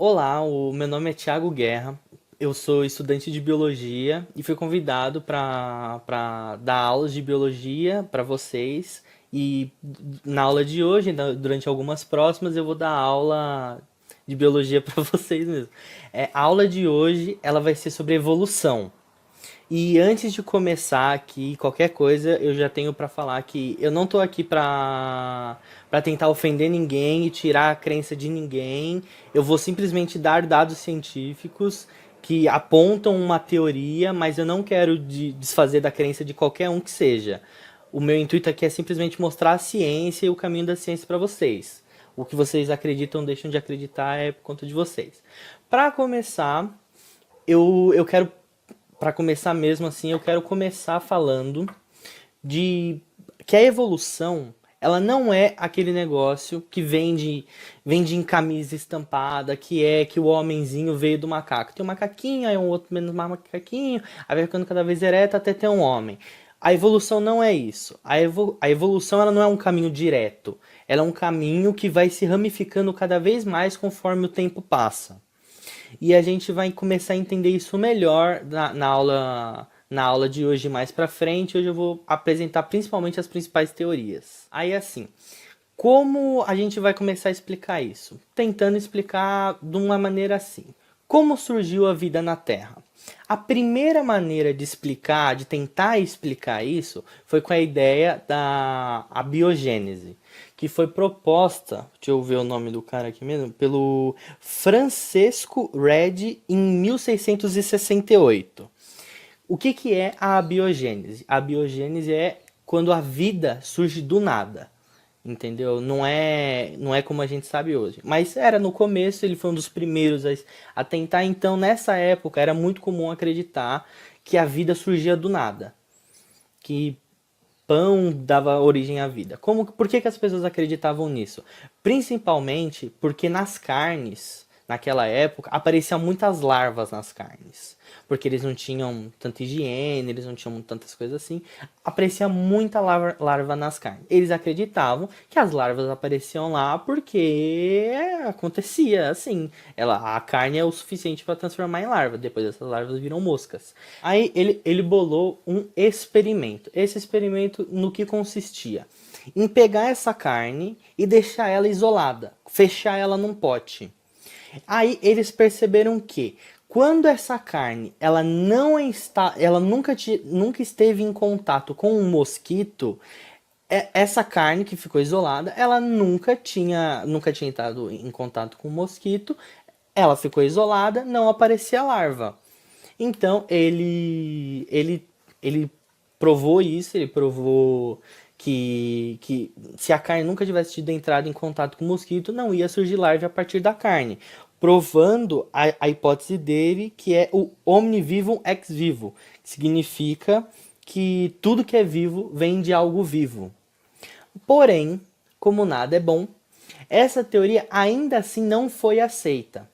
Olá, o meu nome é Thiago Guerra. Eu sou estudante de biologia e fui convidado para dar aulas de biologia para vocês. E na aula de hoje, durante algumas próximas, eu vou dar aula de biologia para vocês mesmo. A aula de hoje, ela vai ser sobre evolução. E antes de começar aqui qualquer coisa, eu já tenho para falar que eu não tô aqui para tentar ofender ninguém e tirar a crença de ninguém. Eu vou simplesmente dar dados científicos que apontam uma teoria, mas eu não quero desfazer da crença de qualquer um que seja. O meu intuito aqui é simplesmente mostrar a ciência e o caminho da ciência para vocês. O que vocês acreditam, deixam de acreditar é por conta de vocês. Para começar, eu quero para começar mesmo assim, eu quero começar falando de que a evolução, ela não é aquele negócio que vende em camisa estampada, que é que o homenzinho veio do macaco. Tem um macaquinho, aí um outro menos macaquinho, aí vai ficando cada vez ereto até ter um homem. A evolução não é isso. A evolução ela não é um caminho direto. Ela é um caminho que vai se ramificando cada vez mais conforme o tempo passa. E a gente vai começar a entender isso melhor na aula de hoje mais para frente. Hoje eu vou apresentar principalmente as principais teorias. Aí assim, como a gente vai começar a explicar isso? Tentando explicar de uma maneira assim. Como surgiu a vida na Terra? A primeira maneira de explicar, de tentar explicar isso, foi com a ideia da biogênese, que foi proposta, deixa eu ver o nome do cara aqui mesmo, pelo Francesco Redi em 1668. O que é a biogênese? A biogênese é quando a vida surge do nada. Entendeu? Não é como a gente sabe hoje. Mas era no começo, ele foi um dos primeiros a tentar. Então, nessa época, era muito comum acreditar que a vida surgia do nada. Que pão dava origem à vida. Por que as pessoas acreditavam nisso? Principalmente porque nas carnes, naquela época, apareciam muitas larvas nas carnes. Porque eles não tinham tanta higiene, eles não tinham tantas coisas assim. Aparecia muita larva nas carnes. Eles acreditavam que as larvas apareciam lá porque acontecia assim. A carne é o suficiente para transformar em larva. Depois essas larvas viram moscas. Aí ele bolou um experimento. Esse experimento no que consistia? Em pegar essa carne e deixar ela isolada. Fechar ela num pote. Aí eles perceberam que quando essa carne ela nunca esteve em contato com um mosquito, essa carne que ficou isolada, ela nunca tinha entrado em contato com um mosquito, ela ficou isolada, não aparecia larva. Então ele provou isso, ele provou que se a carne nunca tivesse tido entrado em contato com o mosquito, não ia surgir larva a partir da carne. Provando a hipótese dele, que é o omnivivum ex vivo, que significa que tudo que é vivo vem de algo vivo. Porém, como nada é bom, essa teoria ainda assim não foi aceita,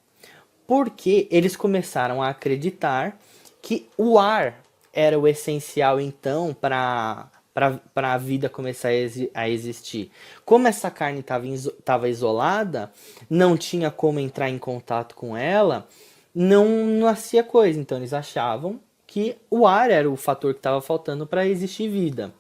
porque eles começaram a acreditar que o ar era o essencial então para a vida começar a existir. Como essa carne estava isolada, não tinha como entrar em contato com ela, não nascia coisa. Então eles achavam que o ar era o fator que estava faltando para existir vida.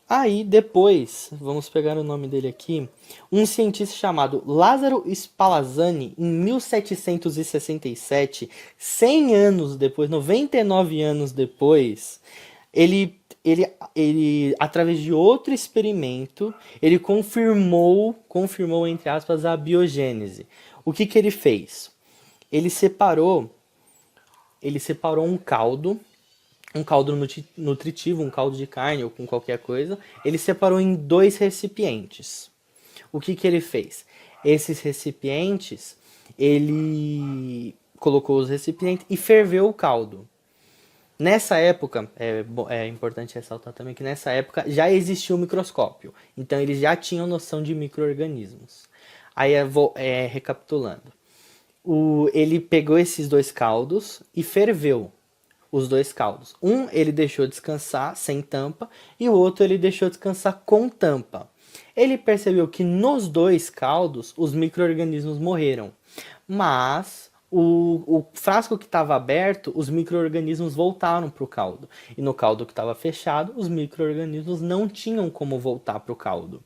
Aí depois, vamos pegar o nome dele aqui, um cientista chamado Lázaro Spallanzani, em 1767, 100 anos depois, 99 anos depois, através de outro experimento, ele confirmou entre aspas a biogênese. O que ele fez? Ele separou, ele separou um caldo nutritivo, um caldo de carne ou com qualquer coisa, ele separou em dois recipientes. O que ele fez? Esses recipientes, ele colocou os recipientes e ferveu o caldo. Nessa época, é importante ressaltar também que nessa época já existia o microscópio. Então eles já tinham noção de micro-organismos. Aí recapitulando. Ele pegou esses dois caldos e ferveu os dois caldos. Um ele deixou descansar sem tampa e o outro ele deixou descansar com tampa. Ele percebeu que nos dois caldos os micro-organismos morreram, Mas o frasco que estava aberto, os micro-organismos voltaram para o caldo. E no caldo que estava fechado, os micro-organismos não tinham como voltar para o caldo.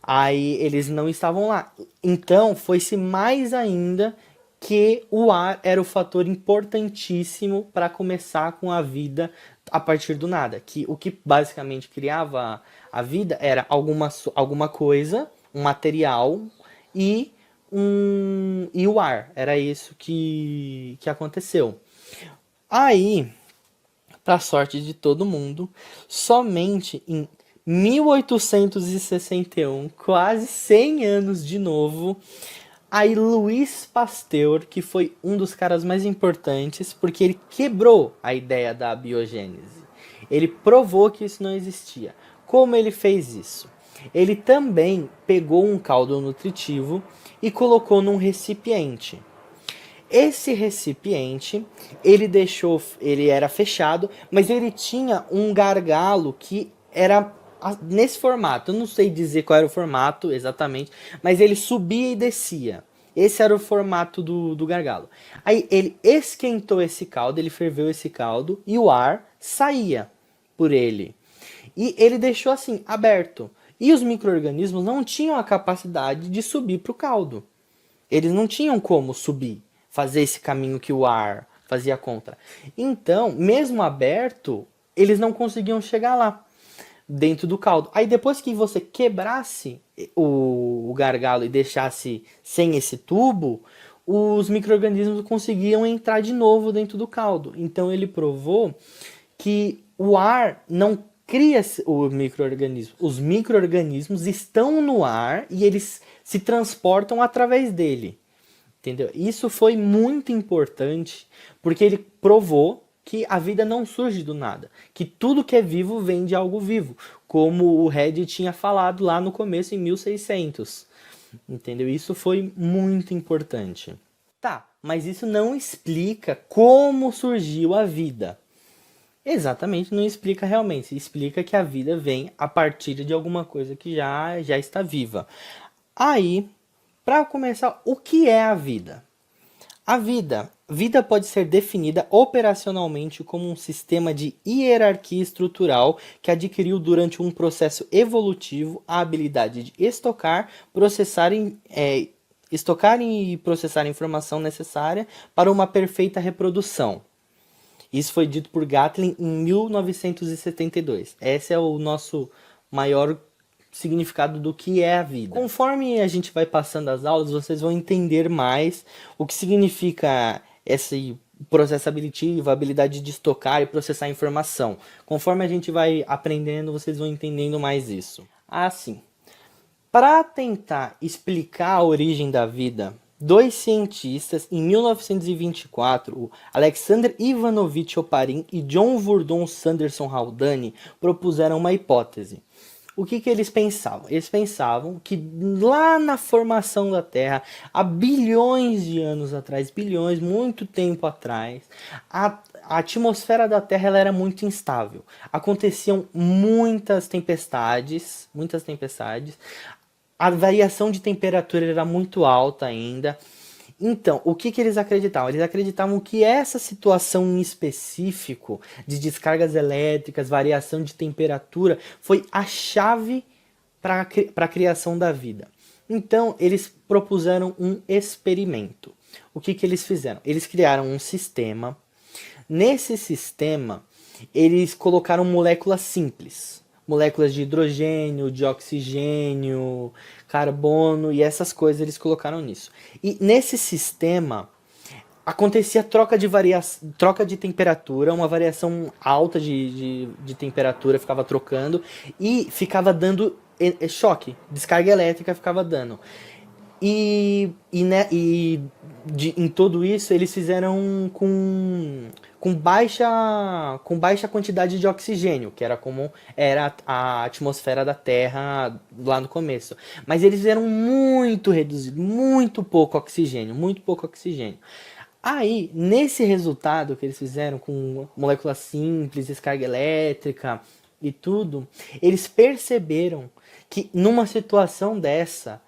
Aí eles não estavam lá. Então foi-se mais ainda que o ar era o fator importantíssimo para começar com a vida a partir do nada. Que o que basicamente criava a vida era alguma coisa, um material e e o ar. Era isso que aconteceu. Aí, para sorte de todo mundo, somente em 1861, quase 100 anos de novo, aí Louis Pasteur, que foi um dos caras mais importantes, porque ele quebrou a ideia da biogênese. Ele provou que isso não existia. Como ele fez isso? Ele também pegou um caldo nutritivo e colocou num recipiente. Esse recipiente, ele era fechado, mas ele tinha um gargalo que era nesse formato. Eu não sei dizer qual era o formato exatamente, mas ele subia e descia. Esse era o formato do gargalo. Aí ele esquentou esse caldo, ele ferveu esse caldo e o ar saía por ele. E ele deixou assim, aberto. E os micro-organismos não tinham a capacidade de subir para o caldo. Eles não tinham como subir, fazer esse caminho que o ar fazia contra. Então, mesmo aberto, eles não conseguiam chegar lá, dentro do caldo. Aí depois que você quebrasse o gargalo e deixasse sem esse tubo, os micro-organismos conseguiam entrar de novo dentro do caldo. Então ele provou que o ar não cria o micro-organismo. Os micro-organismos estão no ar e eles se transportam através dele. Entendeu? Isso foi muito importante porque ele provou que a vida não surge do nada, que tudo que é vivo vem de algo vivo, como o Red tinha falado lá no começo em 1600. Entendeu? Isso foi muito importante. Tá, mas isso não explica como surgiu a vida. Exatamente, não explica realmente. Explica que a vida vem a partir de alguma coisa que já está viva. Aí, para começar, o que é a vida? Vida pode ser definida operacionalmente como um sistema de hierarquia estrutural que adquiriu durante um processo evolutivo a habilidade de estocar e processar a informação necessária para uma perfeita reprodução. Isso foi dito por Gatlin em 1972. Esse é o nosso maior significado do que é a vida. Conforme a gente vai passando as aulas, vocês vão entender mais o que significa esse processo abilitativo, a habilidade de estocar e processar informação. Conforme a gente vai aprendendo, vocês vão entendendo mais isso. Assim, para tentar explicar a origem da vida, dois cientistas, em 1924, o Alexander Ivanovich Oparin e John Burdon Sanderson Haldane, propuseram uma hipótese. O que eles pensavam? Eles pensavam que lá na formação da Terra, há bilhões de anos atrás, bilhões, muito tempo atrás, a atmosfera da Terra ela era muito instável. Aconteciam muitas tempestades, a variação de temperatura era muito alta ainda. Então, o que eles acreditavam? Eles acreditavam que essa situação em específico de descargas elétricas, variação de temperatura, foi a chave para a criação da vida. Então, eles propuseram um experimento. O que eles fizeram? Eles criaram um sistema. Nesse sistema, eles colocaram moléculas simples. Moléculas de hidrogênio, de oxigênio, carbono e essas coisas eles colocaram nisso. E nesse sistema acontecia troca de temperatura, uma variação alta de temperatura ficava trocando e ficava dando choque, descarga elétrica ficava dando. Em tudo isso eles fizeram com baixa quantidade de oxigênio, que era como era a atmosfera da Terra lá no começo. Mas eles fizeram muito reduzido, muito pouco oxigênio. Aí, nesse resultado que eles fizeram com moléculas simples, descarga elétrica e tudo, eles perceberam que numa situação dessa,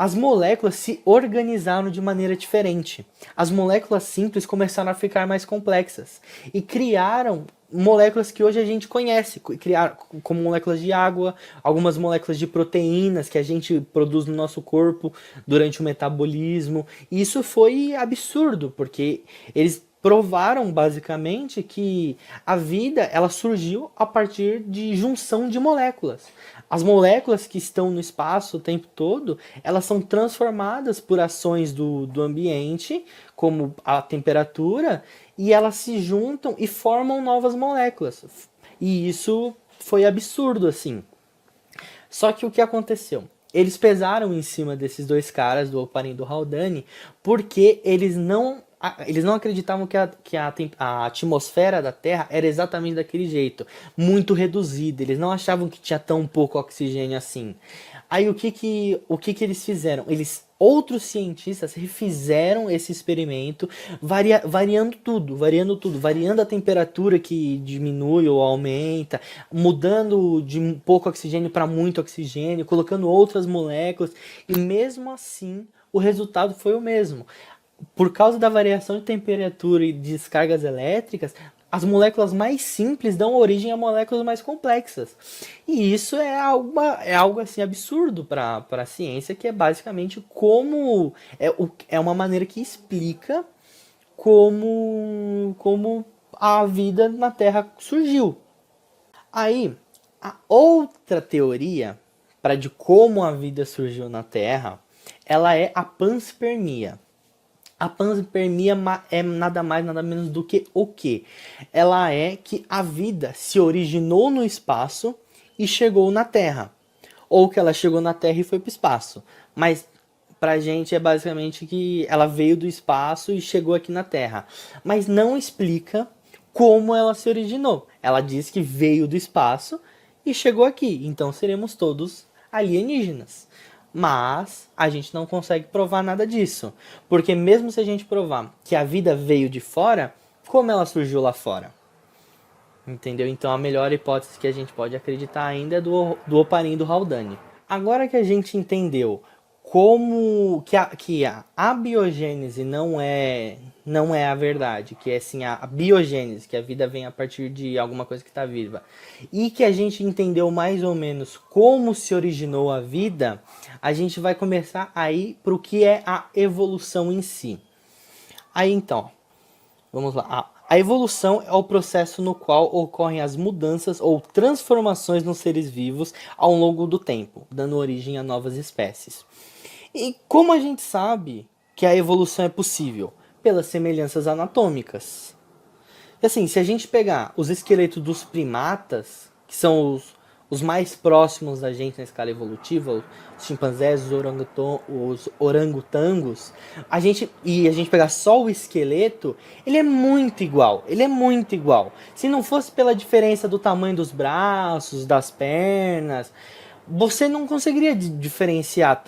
as moléculas se organizaram de maneira diferente. As moléculas simples começaram a ficar mais complexas e criaram moléculas que hoje a gente conhece, criaram como moléculas de água, algumas moléculas de proteínas que a gente produz no nosso corpo durante o metabolismo. E isso foi absurdo, porque eles provaram basicamente que a vida ela surgiu a partir de junção de moléculas. As moléculas que estão no espaço o tempo todo, elas são transformadas por ações do ambiente, como a temperatura, e elas se juntam e formam novas moléculas. E isso foi absurdo, assim. Só que o que aconteceu? Eles pesaram em cima desses dois caras, do Oparin e do Haldane, porque eles não acreditavam a atmosfera da Terra era exatamente daquele jeito, muito reduzida. Eles não achavam que tinha tão pouco oxigênio assim. Aí o que eles fizeram? Outros cientistas refizeram esse experimento, variando tudo, variando a temperatura que diminui ou aumenta, mudando de pouco oxigênio para muito oxigênio, colocando outras moléculas, e mesmo assim o resultado foi o mesmo. Por causa da variação de temperatura e de descargas elétricas, as moléculas mais simples dão origem a moléculas mais complexas. E isso é algo assim absurdo para a ciência, que é basicamente é uma maneira que explica como a vida na Terra surgiu. Aí, a outra teoria para de como a vida surgiu na Terra, ela é a panspermia. A panspermia é nada mais, nada menos do que o quê? Ela é que a vida se originou no espaço e chegou na Terra. Ou que ela chegou na Terra e foi para o espaço. Mas pra gente é basicamente que ela veio do espaço e chegou aqui na Terra. Mas não explica como ela se originou. Ela diz que veio do espaço e chegou aqui. Então seremos todos alienígenas. Mas a gente não consegue provar nada disso. Porque mesmo se a gente provar que a vida veio de fora, como ela surgiu lá fora? Entendeu? Então a melhor hipótese que a gente pode acreditar ainda é do Oparin e do Haldane. Agora que a gente entendeu como que a abiogênese não é a verdade, que é assim a biogênese, que a vida vem a partir de alguma coisa que está viva, e que a gente entendeu mais ou menos como se originou a vida, a gente vai começar a ir para o que é a evolução em si. Aí então, vamos lá. A evolução é o processo no qual ocorrem as mudanças ou transformações nos seres vivos ao longo do tempo, dando origem a novas espécies. E como a gente sabe que a evolução é possível? Pelas semelhanças anatômicas. E assim, se a gente pegar os esqueletos dos primatas, que são os mais próximos da gente na escala evolutiva, os chimpanzés, os orangotangos, a gente pegar só o esqueleto, ele é muito igual. Ele é muito igual. Se não fosse pela diferença do tamanho dos braços, das pernas, você não conseguiria diferenciar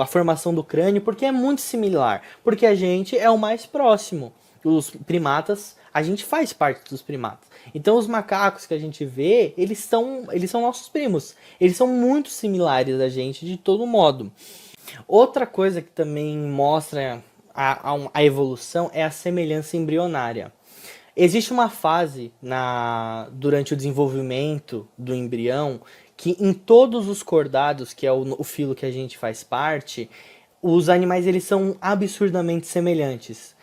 a formação do crânio, porque é muito similar. Porque a gente é o mais próximo. Os primatas, a gente faz parte dos primatas. Então os macacos que a gente vê, eles são nossos primos. Eles são muito similares a gente de todo modo. Outra coisa que também mostra a evolução é a semelhança embrionária. Existe uma fase durante o desenvolvimento do embrião que em todos os cordados, que é o filo que a gente faz parte, os animais eles são absurdamente semelhantes.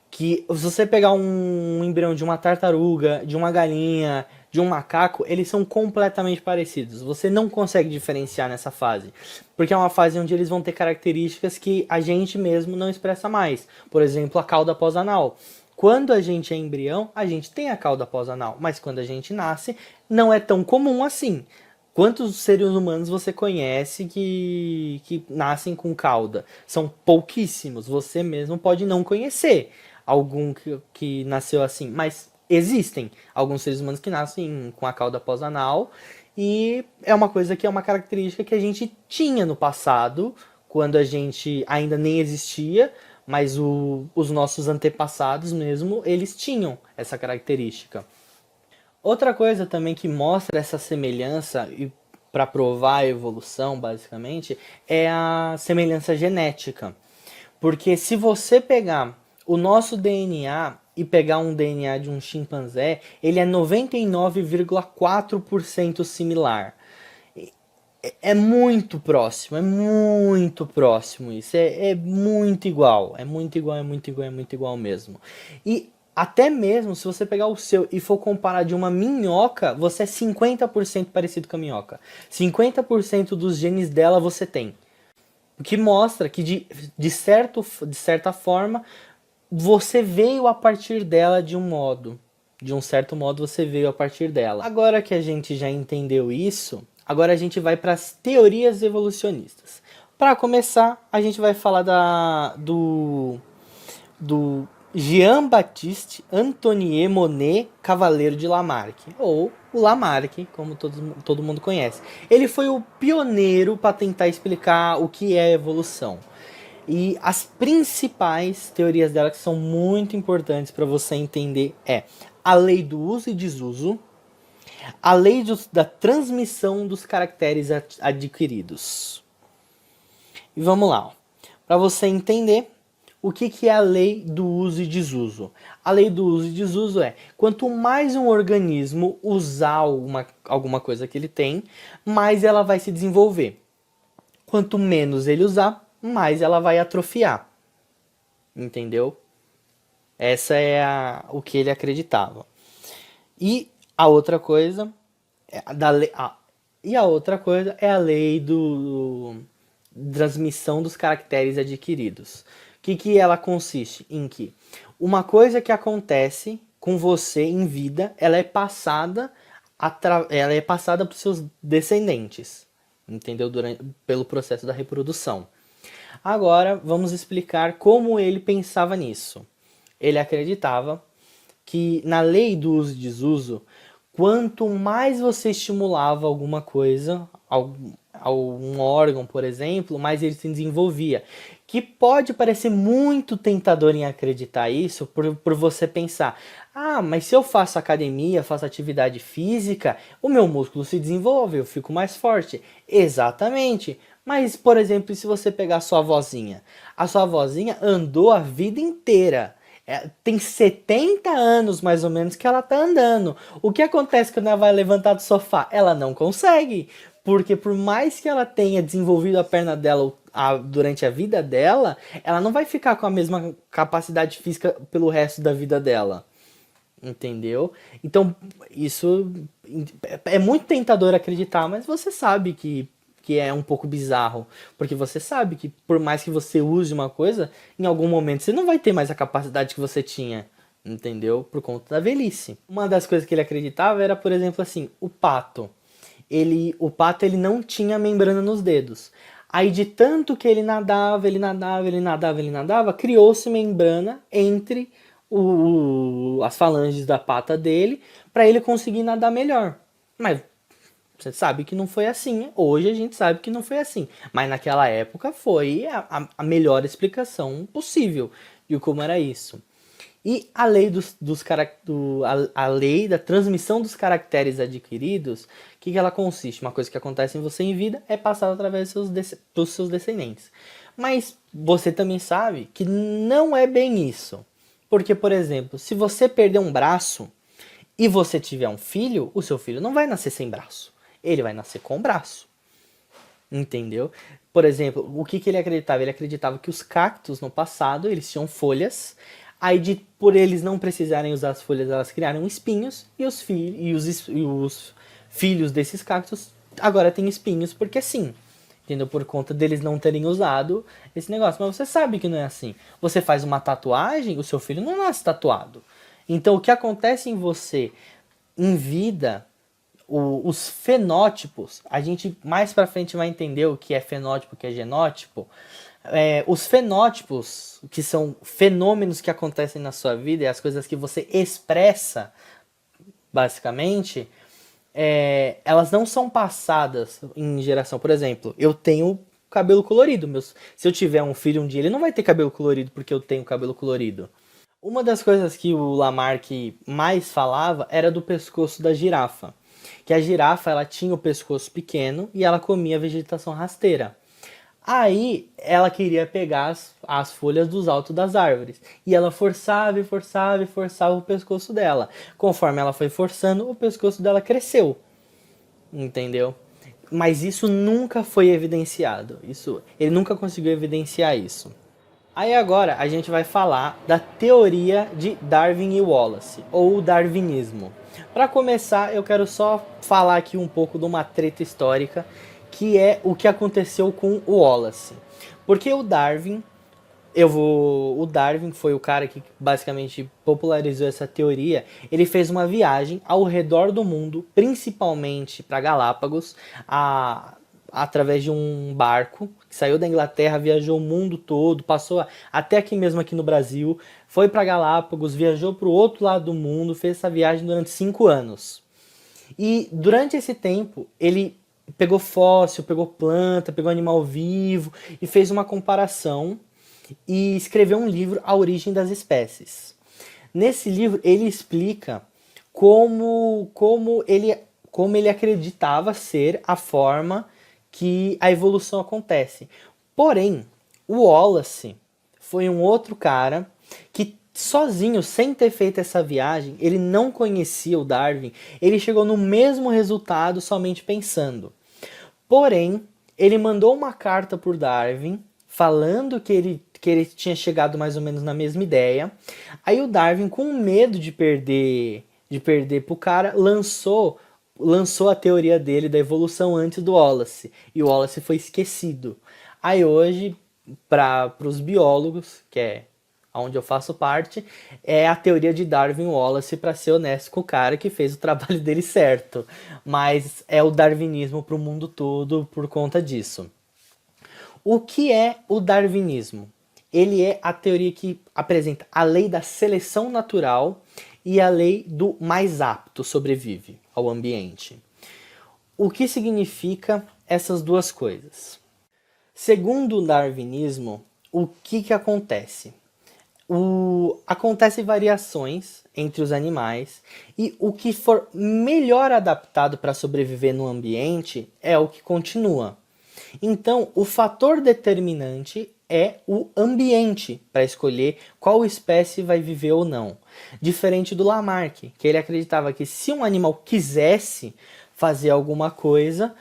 Que se você pegar um embrião de uma tartaruga, de uma galinha, de um macaco, eles são completamente parecidos. Você não consegue diferenciar nessa fase. Porque é uma fase onde eles vão ter características que a gente mesmo não expressa mais. Por exemplo, a cauda pós-anal. Quando a gente é embrião, a gente tem a cauda pós-anal. Mas quando a gente nasce, não é tão comum assim. Quantos seres humanos você conhece que nascem com cauda? São pouquíssimos. Você mesmo pode não conhecer algum que nasceu assim. Mas existem alguns seres humanos que nascem com a cauda pós-anal. E é uma coisa que é uma característica que a gente tinha no passado, quando a gente ainda nem existia, mas os nossos antepassados mesmo, eles tinham essa característica. Outra coisa também que mostra essa semelhança, e para provar a evolução, basicamente, é a semelhança genética. Porque se você pegar o nosso DNA e pegar um DNA de um chimpanzé, ele é 99,4% similar. É muito próximo, é muito próximo isso. É muito igual, é muito igual, é muito igual, é muito igual mesmo. E até mesmo se você pegar o seu e for comparar de uma minhoca, você é 50% parecido com a minhoca. 50% dos genes dela você tem. O que mostra que de certa forma você veio a partir dela de um modo. De um certo modo você veio a partir dela. Agora que a gente já entendeu isso, agora a gente vai para as teorias evolucionistas. Para começar, a gente vai falar do Jean-Baptiste Antoine Monet Cavaleiro de Lamarck, ou o Lamarck, como todo mundo conhece. Ele foi o pioneiro para tentar explicar o que é evolução. E as principais teorias dela que são muito importantes para você entender é a lei do uso e desuso, a lei da transmissão dos caracteres adquiridos. E vamos lá, para você entender o que é a lei do uso e desuso. A lei do uso e desuso é, quanto mais um organismo usar alguma coisa que ele tem, mais ela vai se desenvolver. Quanto menos ele usar, mais ela vai atrofiar. Entendeu? Essa é o que ele acreditava. E a outra coisa é a lei do transmissão dos caracteres adquiridos. O que ela consiste? Em que uma coisa que acontece com você em vida, ela é passada para os seus descendentes, entendeu? Pelo processo da reprodução. Agora vamos explicar como ele pensava nisso. Ele acreditava que na lei do uso e desuso, quanto mais você estimulava alguma coisa, algum órgão, por exemplo, mais ele se desenvolvia. Que pode parecer muito tentador em acreditar isso, por você pensar, mas se eu faço academia, faço atividade física, o meu músculo se desenvolve, eu fico mais forte. Exatamente. Mas, por exemplo, se você pegar a sua avózinha andou a vida inteira. Tem 70 anos, mais ou menos, que ela tá andando. O que acontece quando ela vai levantar do sofá? Ela não consegue. Porque por mais que ela tenha desenvolvido a perna dela durante a vida dela, ela não vai ficar com a mesma capacidade física pelo resto da vida dela. Entendeu? Então, isso é muito tentador acreditar, mas você sabe que é um pouco bizarro, porque você sabe que por mais que você use uma coisa, em algum momento você não vai ter mais a capacidade que você tinha, entendeu? Por conta da velhice. Uma das coisas que ele acreditava era, por exemplo, assim, o pato ele não tinha membrana nos dedos. Aí de tanto que ele nadava, criou-se membrana entre as falanges da pata dele para ele conseguir nadar melhor. Mas você sabe que não foi assim. Hoje a gente sabe que não foi assim. Mas naquela época foi a melhor explicação possível de como era isso. E a lei, a lei da transmissão dos caracteres adquiridos, o que ela consiste? Uma coisa que acontece em você em vida é passada através dos seus descendentes. Mas você também sabe que não é bem isso. Porque, por exemplo, se você perder um braço e você tiver um filho, o seu filho não vai nascer sem braço. Ele vai nascer com o braço. Entendeu? Por exemplo, o que ele acreditava? Ele acreditava que os cactos no passado, eles tinham folhas. Aí, por eles não precisarem usar as folhas, elas criaram espinhos. E os filhos desses cactos agora têm espinhos porque sim. Entendeu? Por conta deles não terem usado esse negócio. Mas você sabe que não é assim. Você faz uma tatuagem, o seu filho não nasce tatuado. Então, o que acontece em você em vida, os fenótipos, a gente mais pra frente vai entender o que é fenótipo, o que é genótipo. Os fenótipos, que são fenômenos que acontecem na sua vida e as coisas que você expressa, basicamente, elas não são passadas em geração. Por exemplo, eu tenho cabelo colorido. Se eu tiver um filho um dia, ele não vai ter cabelo colorido porque eu tenho cabelo colorido. Uma das coisas que o Lamarck mais falava era do pescoço da girafa. que a girafa ela tinha o pescoço pequeno e ela comia vegetação rasteira. Aí ela queria pegar as folhas dos altos das árvores. E ela forçava e forçava e forçava o pescoço dela. Conforme ela foi forçando, o pescoço dela cresceu. Entendeu? Mas isso nunca foi evidenciado. Ele nunca conseguiu evidenciar isso. Aí agora a gente vai falar da teoria de Darwin e Wallace, ou o darwinismo. Para começar, eu quero só falar aqui um pouco de uma treta histórica, que é o que aconteceu com o Wallace. Porque o Darwin foi o cara que basicamente popularizou essa teoria. Ele fez uma viagem ao redor do mundo, principalmente para Galápagos, através de um barco que saiu da Inglaterra, viajou o mundo todo, passou até aqui no Brasil, foi para Galápagos, viajou para o outro lado do mundo, fez essa viagem durante 5 anos. E durante esse tempo, ele pegou fóssil, pegou planta, pegou animal vivo e fez uma comparação e escreveu um livro, A Origem das Espécies. Nesse livro, ele explica como ele acreditava ser a forma que a evolução acontece. Porém, o Wallace foi um outro cara que sozinho, sem ter feito essa viagem, ele não conhecia o Darwin, ele chegou no mesmo resultado somente pensando. Porém, ele mandou uma carta por Darwin, falando que ele tinha chegado mais ou menos na mesma ideia. Aí o Darwin, com medo de perder pro cara, lançou a teoria dele da evolução antes do Wallace. E o Wallace foi esquecido. Aí hoje, para os biólogos, que é onde eu faço parte, é a teoria de Darwin Wallace, para ser honesto com o cara que fez o trabalho dele certo. Mas é o darwinismo para o mundo todo por conta disso. O que é o darwinismo? Ele é a teoria que apresenta a lei da seleção natural e a lei do mais apto sobrevive ao ambiente. O que significa essas duas coisas? Segundo o darwinismo, o que acontece? Acontecem variações entre os animais e o que for melhor adaptado para sobreviver no ambiente é o que continua. Então, o fator determinante é o ambiente para escolher qual espécie vai viver ou não. Diferente do Lamarck, que ele acreditava que se um animal quisesse fazer alguma coisa,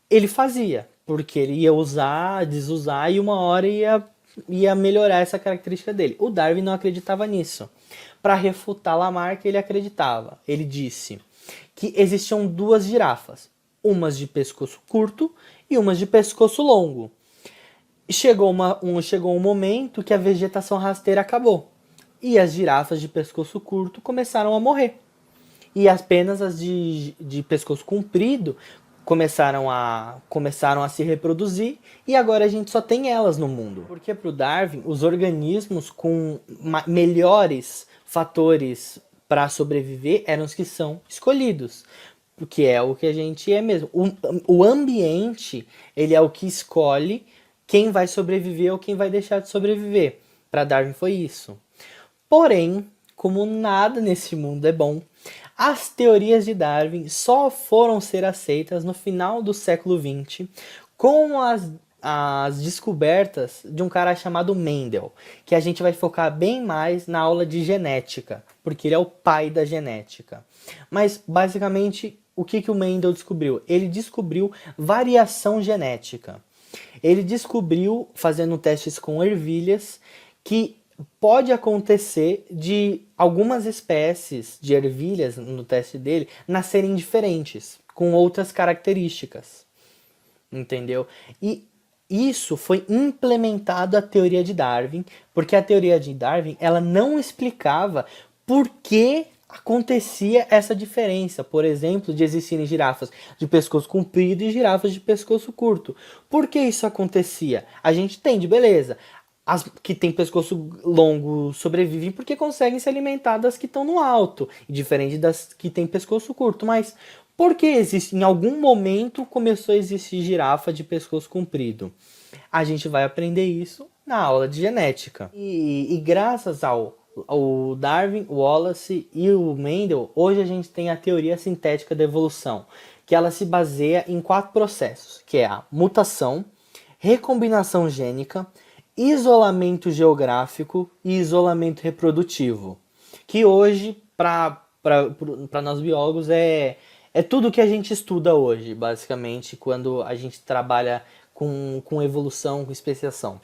ele fazia, porque ele ia usar, desusar e uma hora ia melhorar essa característica dele. O Darwin não acreditava nisso. Para refutar Lamarck, ele acreditava. Ele disse que existiam duas girafas, umas de pescoço curto e umas de pescoço longo. Chegou um momento que a vegetação rasteira acabou e as girafas de pescoço curto começaram a morrer. E apenas as de pescoço comprido começaram a se reproduzir e agora a gente só tem elas no mundo. Porque para o Darwin, os organismos com melhores fatores para sobreviver eram os que são escolhidos. Porque é o que a gente é mesmo. O ambiente, ele é o que escolhe quem vai sobreviver ou quem vai deixar de sobreviver. Para Darwin foi isso. Porém, como nada nesse mundo é bom, as teorias de Darwin só foram ser aceitas no final do século XX com as descobertas de um cara chamado Mendel, que a gente vai focar bem mais na aula de genética, porque ele é o pai da genética. Mas, basicamente, o que o Mendel descobriu? Ele descobriu variação genética. Ele descobriu, fazendo testes com ervilhas, que pode acontecer de algumas espécies de ervilhas, no teste dele, nascerem diferentes, com outras características. Entendeu? E isso foi implementado à teoria de Darwin, porque a teoria de Darwin ela não explicava por que acontecia essa diferença, por exemplo, de existirem girafas de pescoço comprido e girafas de pescoço curto. Por que isso acontecia? A gente entende, beleza. As que têm pescoço longo sobrevivem porque conseguem se alimentar das que estão no alto, diferente das que têm pescoço curto. Mas por que em algum momento começou a existir girafa de pescoço comprido? A gente vai aprender isso na aula de genética. E graças o Darwin, o Wallace e o Mendel, hoje a gente tem a teoria sintética da evolução, que ela se baseia em 4 processos, que é a mutação, recombinação gênica, isolamento geográfico e isolamento reprodutivo, que hoje, para nós biólogos, é tudo que a gente estuda hoje, basicamente, quando a gente trabalha com evolução, com especiação.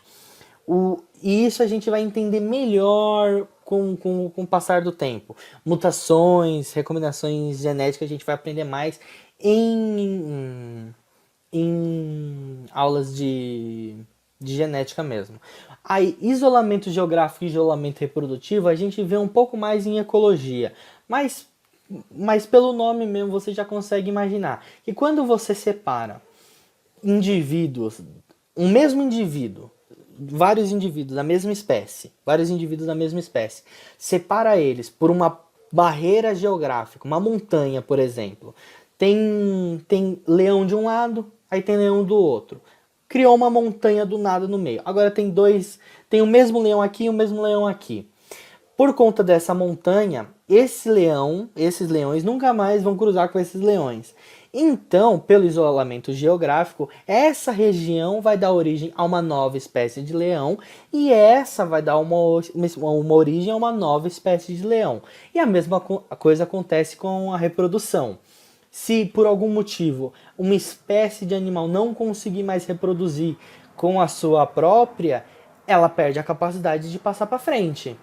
E isso a gente vai entender melhor com o passar do tempo. Mutações, recombinações genéticas, a gente vai aprender mais em aulas de genética mesmo. Aí, isolamento geográfico e isolamento reprodutivo, a gente vê um pouco mais em ecologia. Mas pelo nome mesmo você já consegue imaginar que quando você separa indivíduos, um mesmo indivíduo, vários indivíduos da mesma espécie, separa eles por uma barreira geográfica, uma montanha, por exemplo. Tem leão de um lado, aí tem leão do outro. Criou uma montanha do nada no meio. Agora tem o mesmo leão aqui e o mesmo leão aqui. Por conta dessa montanha, esses leões nunca mais vão cruzar com esses leões. Então, pelo isolamento geográfico, essa região vai dar origem a uma nova espécie de leão e essa vai dar uma origem a uma nova espécie de leão. E a mesma coisa acontece com a reprodução. Se por algum motivo uma espécie de animal não conseguir mais reproduzir com a sua própria, ela perde a capacidade de passar para frente.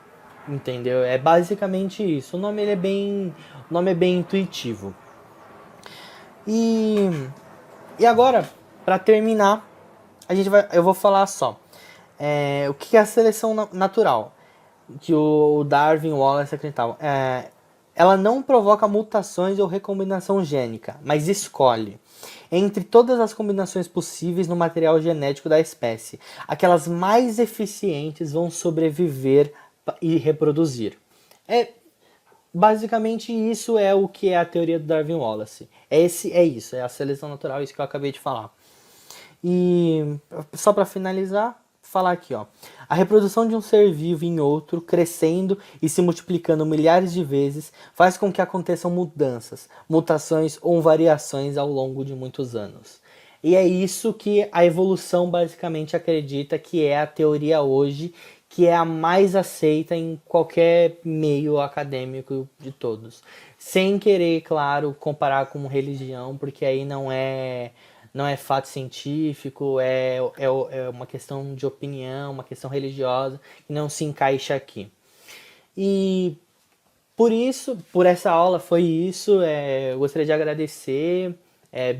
Entendeu? É basicamente isso. O nome é bem intuitivo. E, e agora, para terminar, eu vou falar só o que é a seleção natural, que o Darwin e o Wallace acreditavam. Ela não provoca mutações ou recombinação gênica, mas escolhe entre todas as combinações possíveis no material genético da espécie. Aquelas mais eficientes vão sobreviver e reproduzir. Basicamente isso é o que é a teoria do Darwin Wallace. É a seleção natural, isso que eu acabei de falar. E só para finalizar, falar aqui, ó. A reprodução de um ser vivo em outro, crescendo e se multiplicando milhares de vezes, faz com que aconteçam mudanças, mutações ou variações ao longo de muitos anos. E é isso que a evolução basicamente acredita que é a teoria hoje, que é a mais aceita em qualquer meio acadêmico de todos. Sem querer, claro, comparar com religião, porque aí não é fato científico, é uma questão de opinião, uma questão religiosa, que não se encaixa aqui. E por essa aula foi isso. Eu gostaria de agradecer.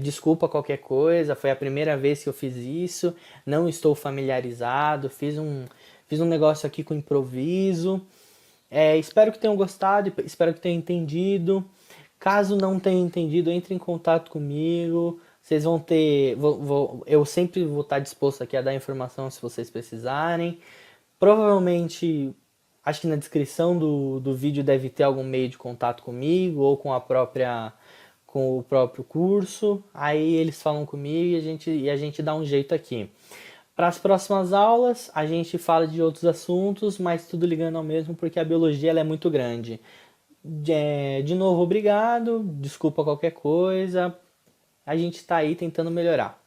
Desculpa qualquer coisa, foi a primeira vez que eu fiz isso, não estou familiarizado, fiz um negócio aqui com improviso. Espero que tenham gostado, espero que tenham entendido. Caso não tenham entendido, entre em contato comigo. Vocês vão ter. Eu sempre vou estar disposto aqui a dar informação se vocês precisarem. Provavelmente, acho que na descrição do vídeo deve ter algum meio de contato comigo ou com o próprio curso. Aí eles falam comigo e a gente dá um jeito aqui. Para as próximas aulas, a gente fala de outros assuntos, mas tudo ligando ao mesmo, porque a biologia ela é muito grande. De novo, obrigado. Desculpa qualquer coisa. A gente está aí tentando melhorar.